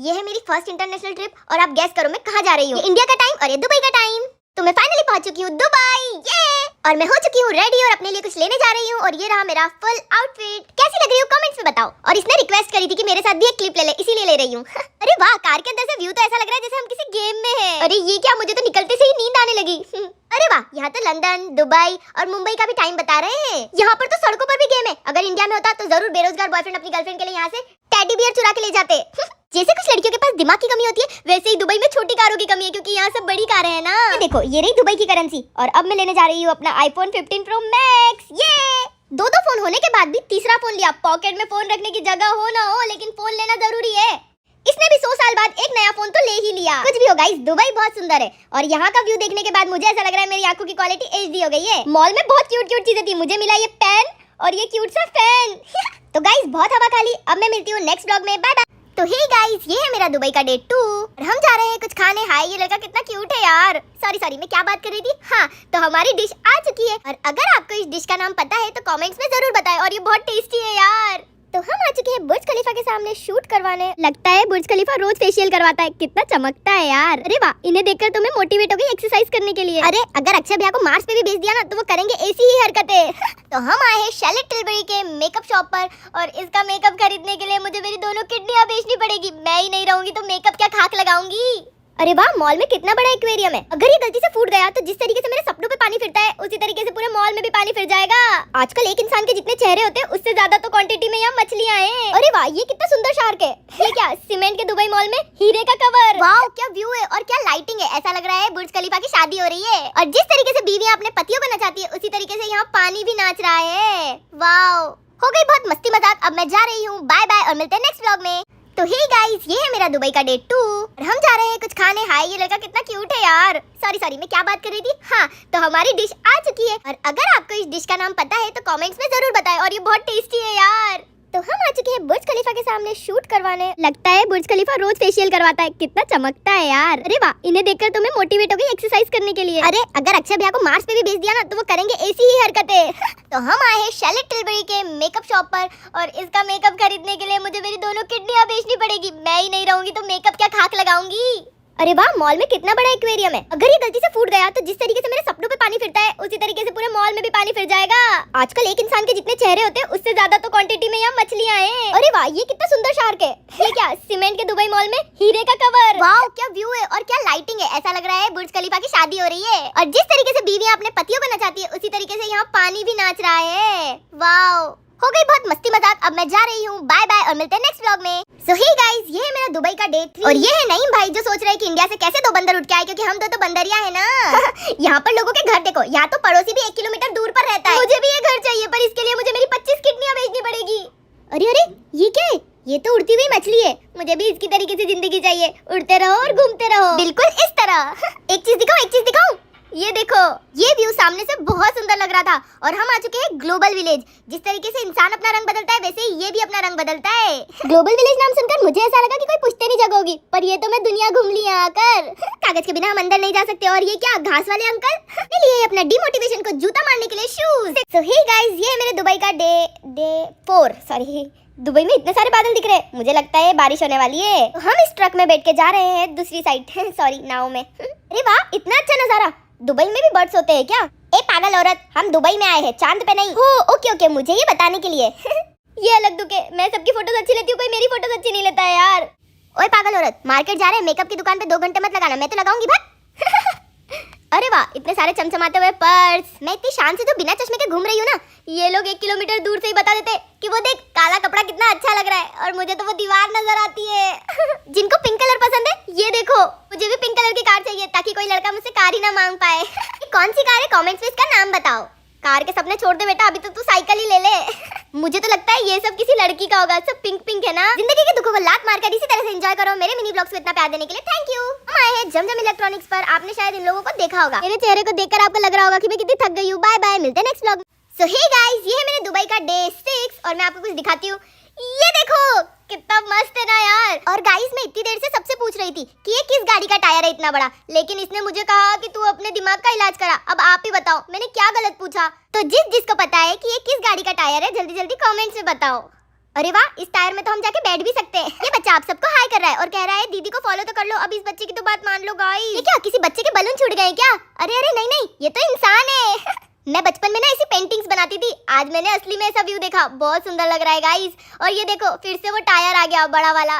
ये है मेरी फर्स्ट इंटरनेशनल ट्रिप और आप गैस करो मैं कहाँ जा रही हूँ। इंडिया का टाइम और ये दुबई का टाइम। तो मैं फाइनली पहुंच चुकी हूँ दुबई, ये और मैं हो चुकी हूँ रेडी और अपने लिए कुछ लेने जा रही हूँ और ये रहा मेरा फुल आउटफिट। कैसी लग रही हूँ कमेंट्स में बताओ। और इसने रिक्वेस्ट करी थी कि मेरे साथ भी एक क्लिप ले ले, इसीलिए ले रही हूँ। अरे वाह, कार के अंदर से व्यू तो ऐसा लग रहा है जैसे हम किसी गेम में हैं। अरे ये क्या, मुझे तो निकलते से ही नींद आने लगी। अरे वाह, यहाँ तो लंदन, दुबई और मुंबई का भी टाइम बता रहे हैं। यहाँ पर तो सड़कों पर भी गेम है। अगर इंडिया में होता तो जरूर बेरोजगार बॉयफ्रेंड अपनी गर्लफ्रेंड के लिए यहाँ से टेडी बियर चुरा के ले जाते। जैसे कुछ लड़कियों के पास दिमाग की कमी होती है, वैसे ही दुबई में छोटी कारों की कमी है, क्योंकि यहाँ सब बड़ी कारें हैं ना। ये देखो, ये रही दुबई की करेंसी। और अब मैं लेने जा रही हूँ अपना आईफोन 15 प्रो मैक्स। ये दो फोन होने के बाद भी तीसरा फोन लिया। पॉकेट में फोन रखने की जगह हो ना हो, लेकिन फोन लेना जरूरी है। इसने भी 100 साल बाद एक नया फोन तो ले ही लिया। कुछ भी हो गाइस, दुबई बहुत सुंदर है और यहाँ का व्यू देखने के बाद मुझे ऐसा लग रहा है मेरी आंखों की क्वालिटी HD हो गई है। मॉल में बहुत क्यूट चीजें थी, मुझे मिला ये पेन और ये क्यूट सा फैन। तो गाइस बहुत हवा खा ली, अब मैं मिलती हूँ नेक्स्ट ब्लॉग में। Bye bye. तो हे गाइस, ये है मेरा दुबई का डे 2 और हम जा रहे हैं कुछ खाने। हाय, ये लड़का कितना क्यूट है यार। सॉरी मैं क्या बात कर रही थी। हाँ, तो हमारी डिश आ चुकी है और अगर आपको इस डिश का नाम पता है तो कमेंट्स में जरूर बताएं। और ये बहुत टेस्टी है यार। तो हम आ चुके हैं बुर्ज खलीफा के सामने शूट करवाने। लगता है बुर्ज खलीफा रोज फेशियल करवाता है, कितना चमकता है यार। अरे वाह, इन्हें देखकर तो मैं मोटिवेट हो गई एक्सरसाइज करने के लिए। अरे अगर अक्षय भैया को मार्स पे भी भेज दिया ना तो वो करेंगे ऐसी ही हरकतें। तो हम आए हैं शैलेट टिलबरी के मेकअप शॉप पर और इसका मेकअप खरीदने के लिए मुझे मेरी दोनों किडनियां बेचनी पड़ेगी। मैं ही नहीं रहूंगी तो मेकअप क्या खाक लगाऊंगी। अरे वाह, मॉल में कितना बड़ा एक्वेरियम है। अगर ये गलती से फूट गया तो जिस तरीके से मेरे सपनों पे पानी फिरता है उसी तरीके से पूरे मॉल में भी पानी फिर जाएगा। आजकल एक इंसान के जितने चेहरे होते हैं उससे ज्यादा तो क्वांटिटी में यहाँ मछलियाँ हैं। अरे वाह, ये कितना सुंदर शार्क है। ये क्या, सीमेंट के दुबई मॉल में हीरे का कवर। वाह, क्या व्यू है और क्या लाइटिंग है। ऐसा लग रहा है बुर्ज खलीफा की शादी हो रही है। और जिस तरीके से बीवियां अपने पतियों को नचाती है उसी तरीके से यहाँ पानी भी नाच रहा है। वाह, हो गई बहुत मस्ती मजाक। अब मैं जा रही हूँ, बाय बाय और मिलते हैं नेक्स्ट व्लॉग में। तो हे गाइस, ये है मेरा दुबई का डे 2 और हम जा रहे हैं कुछ खाने। हाय, ये लड़का कितना क्यूट है यार। सॉरी मैं क्या बात कर रही थी। हाँ, तो हमारी डिश आ चुकी है और अगर आपको इस डिश का नाम पता है तो कमेंट्स में जरूर बताएं। और ये बहुत टेस्टी है यार। तो हम आ चुके हैं बुर्ज खलीफा के सामने शूट करवाने। लगता है बुर्ज खलीफा रोज फेशियल करवाता है, कितना चमकता है यार। अरे वाह, इन्हें देखकर तो मैं मोटिवेट हो गई एक्सरसाइज करने के लिए। अरे अगर अक्षय भैया को मार्स पे भी भेज दिया ना तो वो करेंगे ऐसी ही हरकतें। तो हम आए हैं शैलेट टिलबरी के मेकअप शॉप पर और इसका मेकअप खरीदने के लिए मुझे मेरी दोनों किडनियां बेचनी पड़ेगी। मैं ही नहीं रहूंगी तो मेकअप क्या खाक लगाऊंगी। अरे वाह, मॉल में कितना बड़ा एक्वेरियम है। अगर ये गलती से फूट गया तो जिस तरीके से मेरे सपनों पे पानी फिरता है उसी तरीके से पूरे मॉल में भी पानी फिर जाएगा। आजकल एक इंसान के जितने चेहरे होते हैं उससे ज्यादा तो क्वांटिटी में यहाँ मछलियाँ हैं। अरे वाह, ये कितना सुंदर शार्क है। ये क्या, सीमेंट के दुबई मॉल में हीरे का कवर। वाह, क्या व्यू है और क्या लाइटिंग है। ऐसा लग रहा है बुर्ज खलीफा की शादी हो रही है। और जिस तरीके से बीवियां अपने पतियों को नचाती है उसी तरीके से यहाँ पानी भी नाच रहा है। वाह, हो गई बहुत मस्ती मजाक। अब मैं जा रही हूँ, बाय बाय और मिलते हैं नेक्स्ट व्लॉग में। सो हे गाइस, ये है मेरा दुबई का डे 3 और ये है नईम भाई जो सोच रहे हैं कि इंडिया से कैसे 2 बंदर उठ के आए, क्योंकि हम तो बंदरिया है ना। यहाँ पर लोगों के घर देखो, यहाँ तो पड़ोसी भी 1 किलोमीटर दूर पर रहता है। मुझे भी ये घर चाहिए पर इसके लिए मुझे मेरी 25 किडनियां बेचनी पड़ेगी। अरे ये क्या है? ये तो उड़ती हुई मछली है। मुझे भी इसकी तरीके से जिंदगी चाहिए, उड़ते रहो और घूमते रहो, बिल्कुल इस तरह। एक चीज दिखाऊं। ये देखो, ये व्यू सामने से बहुत सुंदर लग रहा था और हम आ चुके हैं ग्लोबल विलेज। जिस तरीके से इंसान अपना रंग बदलता है वैसे ही ये भी अपना रंग बदलता है। ग्लोबल विलेज नाम सुनकर मुझे ऐसा लगा कि कोई पुश्तैनी जगह होगी, पर ये तो मैं दुनिया घूम ली आकर। कागज के बिना हम अंदर नहीं जा सकते। और ये क्या, घास वाले अंकल लिए अपना डिमोटिवेशन को जूता मारने के लिए शूज। सो हे गाइस, ये है मेरे दुबई का डे 4। सॉरी, दुबई में इतने सारे बादल दिख रहे हैं, मुझे लगता है बारिश होने वाली है। तो हम इस ट्रक में बैठ के जा रहे हैं दूसरी साइड। सॉरी, नाव में। अरे वाह, इतना अच्छा नजारा। दुबई में भी बर्ड्स होते हैं क्या? ए पागल औरत, हम दुबई में आए हैं, चांद पे नहीं। ओके, मुझे ये बताने के लिए। ये अलग दुके, मैं सबकी फोटोज अच्छी लेती हूँ, कोई मेरी फोटोज अच्छी नहीं लेता है यार। ओए पागल औरत, मार्केट जा रहे हैं, मेकअप की दुकान पे 2 घंटे मत लगाना, मैं तो लगाऊंगी भाग। अरे वाह, इतने सारे चमचमाते हुए पर्स। मैं इतनी शान से जो बिना चश्मे के घूम रही हूँ ना, ये लोग 1 किलोमीटर दूर से ही बता देते कि वो देख, काला कपड़ा कितना अच्छा लग रहा है। और मुझे तो वो दीवार नजर आती है। जिनको पिंक कलर पसंद है, ये देखो, मुझे भी पिंक कलर की कार चाहिए ताकि कोई लड़का मुझसे कार ही ना मांग पाए। कौन सी कार है, कमेंट्स में इसका नाम बताओ। कार के सपने छोड़ दे बेटा, अभी तो तू साइकिल ही ले ले। मुझे तो लगता है ये सब किसी लड़की का होगा, सब पिंक है ना। जिंदगी के दुखों को लात मारकर इसी तरह से एंजॉय करो। मेरे मिनी ब्लॉग्स में इतना प्यार देने के लिए थैंक यू। हम आए हैं जमजम इलेक्ट्रॉनिक्स पर। आपने शायद इन लोगों को देखा होगा। मेरे चेहरे को देखकर आपको लग रहा होगा कि मैं कितनी थक गई हूँ। बाय बाय, मिलते हैं नेक्स्ट ब्लॉग। सो हे गाइस, ये है मेरे दुबई का डे 6 और मैं आपको कुछ दिखाती हूँ। ये देखो, कितना मस्त है ना यार। और गाइस, मैं इतनी देर से सबसे पूछ रही थी कि ये किस गाड़ी का टायर है इतना बड़ा, लेकिन इसने मुझे कहा कि तू अपने दिमाग का इलाज करा। अब आप ही बताओ मैंने क्या गलत पूछा। तो जिसको पता है कि ये किस गाड़ी का टायर है, जल्दी कमेंट्स में बताओ। अरे वाह, इस टायर में तो हम जाके बैठ भी सकते हैं। ये बच्चा आप सबको हाय कर रहा है और कह रहा है दीदी को फॉलो तो कर लो। अब इस बच्चे की तो बात मान लो गाइस। ये क्या किसी बच्चे के बलून छूट गए क्या? अरे अरे नहीं नहीं, ये तो इंसान है। मैं बचपन में ना ऐसी पेंटिंग्स बनाती थी, आज मैंने असली में ऐसा व्यू देखा, बहुत सुंदर लग रहा है गाइस। और ये देखो फिर से वो टायर आ गया बड़ा वाला।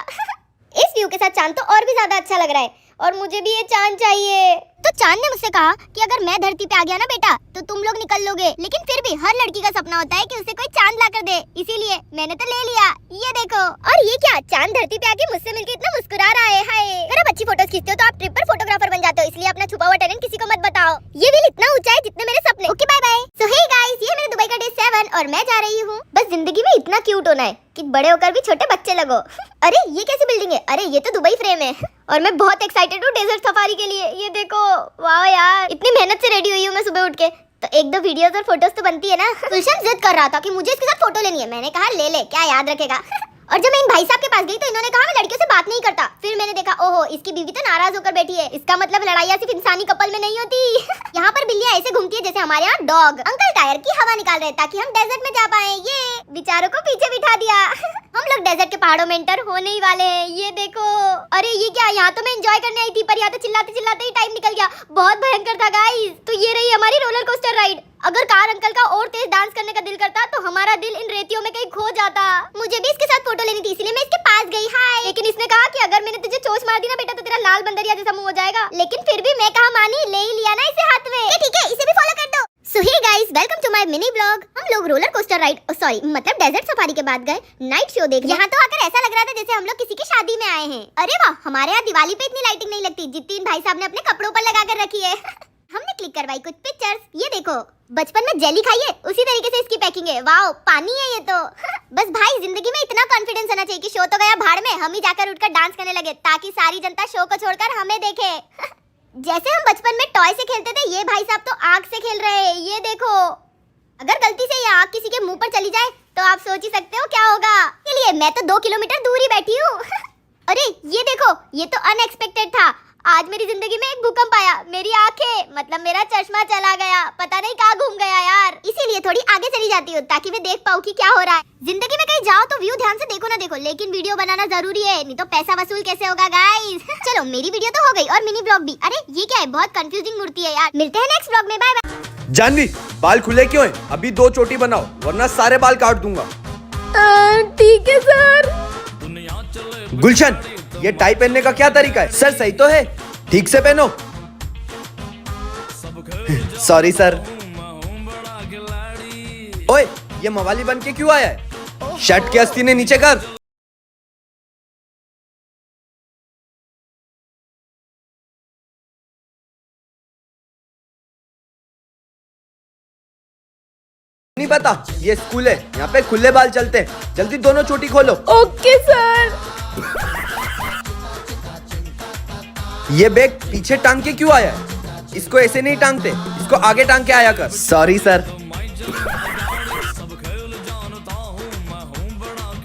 इस व्यू के साथ चांद तो और भी ज्यादा अच्छा लग रहा है और मुझे भी ये चांद चाहिए। तो चांद ने मुझसे कहा कि अगर मैं धरती पे आ गया ना बेटा तो तुम लोग निकल लोगे, लेकिन फिर भी हर लड़की का सपना होता है कि उसे कोई चांद ला कर दे, इसीलिए मैंने तो ले लिया। ये देखो। और ये क्या, चांद धरती पे आके मुझसे मिलके इतना मुस्कुरा रहा है। हाय, अगर आप अच्छी फोटोज खींचते हो तो आप ट्रिप पर फोटोग्राफर बन जाते हो, इसलिए अपना छुपा हुआ टैलेंट किसी को मत बताओ। ये व्हील इतना ऊंचा है जितने मेरे सपने। Okay bye bye. So hey guys, ये मेरे दुबई का डे 7 और मैं जा रही हूँ। बस जिंदगी में इतना क्यूट होना है कि बड़े होकर भी छोटे बच्चे लगो। अरे ये कैसी बिल्डिंग है? अरे ये तो दुबई फ्रेम है। और मैं बहुत एक्साइटेड हूँ डेजर्ट सफारी के लिए। ये देखो, वाह यार, इतनी मेहनत से रेडी हुई हूँ मैं सुबह उठ के, तो एक दो वीडियोस और फोटोज तो बनती है ना। गुलशन जिद कर रहा था कि मुझे इसके साथ फोटो लेनी है। मैंने कहा ले ले, क्या याद रखेगा। और जब मैं इन भाई साहब के पास गई तो इन्होंने कहा मैं लड़कियों से बात नहीं करता। फिर मैंने देखा, ओहो, इसकी बीवी तो नाराज होकर बैठी है। इसका मतलब लड़ाइयाँ सिर्फ इंसानी कपल में नहीं होती। यहाँ पर बिल्लियाँ ऐसे घूमती है जैसे हमारे यहाँ डॉग। अंकल टायर की हवा निकाल रहे ताकि हम डेजर्ट में जा पाए। ये बेचारों को पीछे बिठा दिया। हम लोग डेजर्ट के पहाड़ों में एंटर होने ही वाले हैं। ये देखो, अरे ये क्या, यहाँ तो मैं एंजॉय करने आई थी पर यहाँ तो चिल्लाते चिल्लाते ही टाइम निकल गया। बहुत भयंकर था गाइस। तो ये रही हमारी रोलर कोस्टर राइड। अगर कार अंकल का और तेज डांस करने का दिल करता तो हमारा दिल इन रेतियों में कहीं खो जाता। मुझे भी इसके साथ फोटो लेनी थी, इसलिए मैं इसके पास गई। हाय, लेकिन इसने कहा कि अगर मैंने तुझे चोंच मार दी ना बेटा तो तेरा लाल बंदरिया जैसा मुंह हो जाएगा। लेकिन फिर भी मैं कहा मानी, ले ही लिया ना इसे हाथ में। ठीक है, इसे भी फॉलो कर दो। So hey guys, welcome to my mini vlog. हम लोग रोलर कोस्टर राइड, सॉरी मतलब डेजर्ट सफारी के बाद गए नाइट शो देखने। यहाँ तो आकर ऐसा लग रहा था जैसे हम लोग किसी की शादी में आए हैं। अरे वाह, हमारे यहाँ दिवाली पे इतनी लाइटिंग नहीं लगती जितनी इन भाई साहब ने अपने कपड़ों पर लगा कर रखी है। हमने क्लिक करवाई कुछ पिक्चर्स। ये देखो, बचपन में जेली खाई है उसी तरीके से इसकी पैकिंग है। वाओ, पानी है ये तो। बस भाई, जिंदगी में इतना कॉन्फिडेंस होना चाहिए कि शो तो गया भाड़ में, हम ही जाकर उठकर डांस करने लगे ताकि सारी जनता शो को छोड़कर हमें देखे। जैसे हम बचपन में टॉय से खेलते थे, ये भाई साहब तो आग से खेल रहे हैं। ये देखो, अगर गलती से ये आग किसी के मुंह पर चली जाए तो आप सोच ही सकते हो क्या होगा। इसलिए मैं तो 2 किलोमीटर दूर ही बैठी हूँ। अरे ये देखो, ये तो अनएक्सपेक्टेड था। आज मेरी जिंदगी में एक भूकंप आया। मेरी आंखें मतलब मेरा चश्मा चला गया, पता नहीं कहाँ घूम गया यार। इसीलिए थोड़ी आगे चली जाती हूँ ताकि मैं देख पाऊँ कि क्या हो रहा है। जिंदगी में कहीं जाओ तो व्यू ध्यान से देखो ना देखो, लेकिन वीडियो बनाना जरूरी है, नहीं तो पैसा वसूल कैसे होगा गाइस। चलो, मेरी वीडियो तो हो गई और मिनी ब्लॉग भी। अरे ये क्या है, बहुत कंफ्यूजिंग मूर्ति है यार। मिलते हैं नेक्स्ट ब्लॉग में, बाय बाय। जानवी, बाल खुले क्यों हैं? अभी 2 चोटी बनाओ वरना सारे बाल काट दूंगा। ठीक है सर। गुलशन, ये टाई पहनने का क्या तरीका है? सर सही तो है, ठीक से पहनो। Sorry sir. ओए, ये मवाली बन के क्यों आया है? शर्ट के अस्तीने नीचे कर। नहीं पता, ये स्कूल है, यहाँ पे खुले बाल चलते हैं। जल्दी दोनों चोटी खोलो। Okay sir. ये बैग पीछे टांग के क्यों आया है? इसको ऐसे नहीं टांगते, इसको आगे टांग के आया कर। Sorry sir.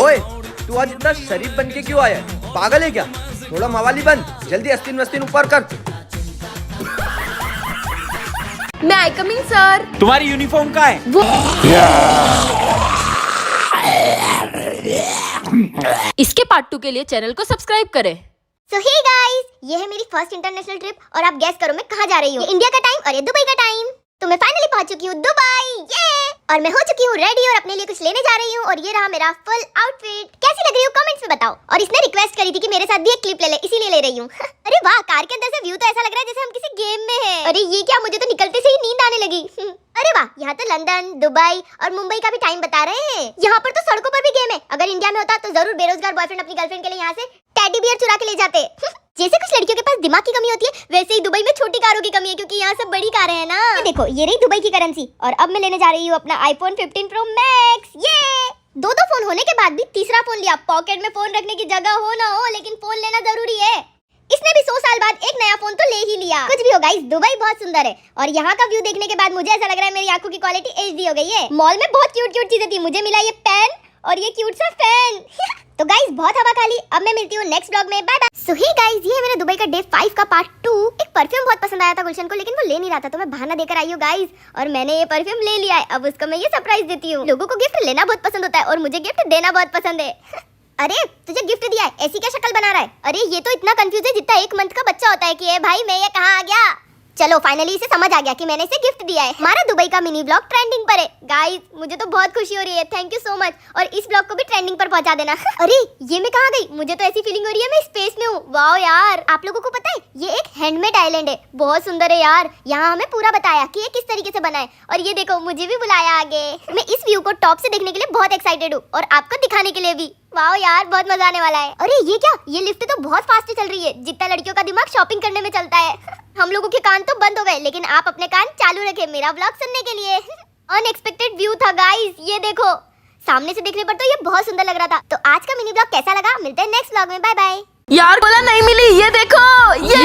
ओए, तू आज इतना शरीफ बन के क्यों आया है? पागल है क्या? थोड़ा मवाली बन, जल्दी अस्तीन वस्तीन ऊपर कर। मैं आई कमिंग सर। तुम्हारी यूनिफॉर्म कहाँ है? इसके पार्ट 2 के लिए चैनल को सब्सक्राइब करें। So hey guys, ये है मेरी फर्स्ट इंटरनेशनल ट्रिप और आप गैस करो मैं कहाँ जा रही हूँ। ये इंडिया का टाइम और ये दुबई का टाइम। तो मैं फाइनली पहुंच चुकी हूँ दुबई। ये और मैं हो चुकी हूँ रेडी और अपने लिए कुछ लेने जा रही हूँ और ये रहा मेरा फुल आउटफिट। कैसी लग रही हूँ कमेंट्स में बताओ। और इसने रिक्वेस्ट करी थी कि मेरे साथ भी एक क्लिप ले ले, इसीलिए ले रही हूँ। अरे वाह, कार के अंदर से व्यू तो ऐसा लग रहा है जैसे हम किसी गेम में हैं। अरे ये क्या, मुझे तो निकलते से ही नींद आने लगी। अरे वाह, यहाँ तो लंदन, दुबई और मुंबई का भी टाइम बता रहे हैं। यहाँ पर तो सड़कों पर भी गेम है। अगर इंडिया में होता तो जरूर बेरोजगार बॉयफ्रेंड अपनी गर्लफ्रेंड के लिए यहाँ से टेडी बियर चुरा के ले जाते। जैसे कुछ लड़कियों के पास दिमाग की कमी होती है, वैसे ही दुबई में छोटी कारों की कमी है क्योंकि यहाँ सब बड़ी कारें हैं ना। ये देखो, ये रही दुबई की करेंसी और अब मैं लेने जा रही हूँ अपना iPhone 15 Pro Max। ये दो फोन होने के बाद भी तीसरा फोन लिया। पॉकेट में फोन रखने की जगह हो ना हो, लेकिन फोन लेना जरूरी है। इसने भी 100 साल बाद एक नया फोन तो ले ही लिया। कुछ भी हो गाइस, दुबई बहुत सुंदर है और यहाँ का व्यू देखने के बाद मुझे ऐसा लग रहा है मेरी आंखों की क्वालिटी HD हो गई है। मॉल में बहुत क्यूट क्यूट चीजें थी, मुझे मिला ये पेन और ये क्यूट सा फैन। तो गाइस बहुत हवा खा ली, अब मैं मिलती हूँ नेक्स्ट ब्लॉग में, bye bye. So hey guys, ये है मेरा दुबई का डे 5 का पार्ट 2 एक परफ्यूम बहुत पसंद आया था गुलशन को, लेकिन वो ले नहीं रहा था, तो मैं बहाना देकर आई हूँ गाइस, और मैंने ये परफ्यूम ले लिया है। अब उसको मैं ये सरप्राइज देती हूँ। लोगों को गिफ्ट लेना बहुत पसंद होता है और मुझे गिफ्ट देना बहुत पसंद है। अरे तुझे गिफ्ट दिया है, ऐसी क्या शक्ल बना रहा है? अरे ये तो इतना कंफ्यूज है जितना 1 मंथ का बच्चा होता है कि ए भाई मैं ये कहाँ आ गया। चलो फाइनली इसे समझ आ गया कि मैंने इसे गिफ्ट दिया है। हमारा दुबई का मिनी ब्लॉग ट्रेंडिंग पर है गाइस, मुझे तो बहुत खुशी हो रही है। थैंक यू सो मच, और इस ब्लॉग को भी ट्रेंडिंग पर पहुंचा देना। अरे ये मैं कहाँ गई? मुझे तो ऐसी फीलिंग हो रही है मैं स्पेस में हूँ। वाओ यार, आप लोगों को पता है ये एक हैंडमेड आइलैंड है, बहुत सुंदर है यार। यहाँ हमें पूरा बताया कि ये किस तरीके से बना है, और ये देखो मुझे भी बुलाया आगे। मैं इस व्यू को टॉप से देखने के लिए बहुत एक्साइटेड हूँ, और आपको दिखाने के लिए भी। वाओ यार, बहुत मजा आने वाला है। अरे ये क्या, ये लिफ्ट तो बहुत फास्ट चल रही है, जितना लड़कियों का दिमाग शॉपिंग करने में चलता है। हम लोगों के कान तो बंद हो गए, लेकिन आप अपने कान चालू रखें मेरा व्लॉग सुनने के लिए। अनएक्सपेक्टेड व्यू था गाइस, ये देखो। सामने से देखने पर तो ये बहुत सुंदर लग रहा था। तो आज का मिनी ब्लॉग कैसा लगा? मिलते हैं नेक्स्ट व्लॉग में, बाय बाय। यार बोला नहीं मिली, ये देखो, ये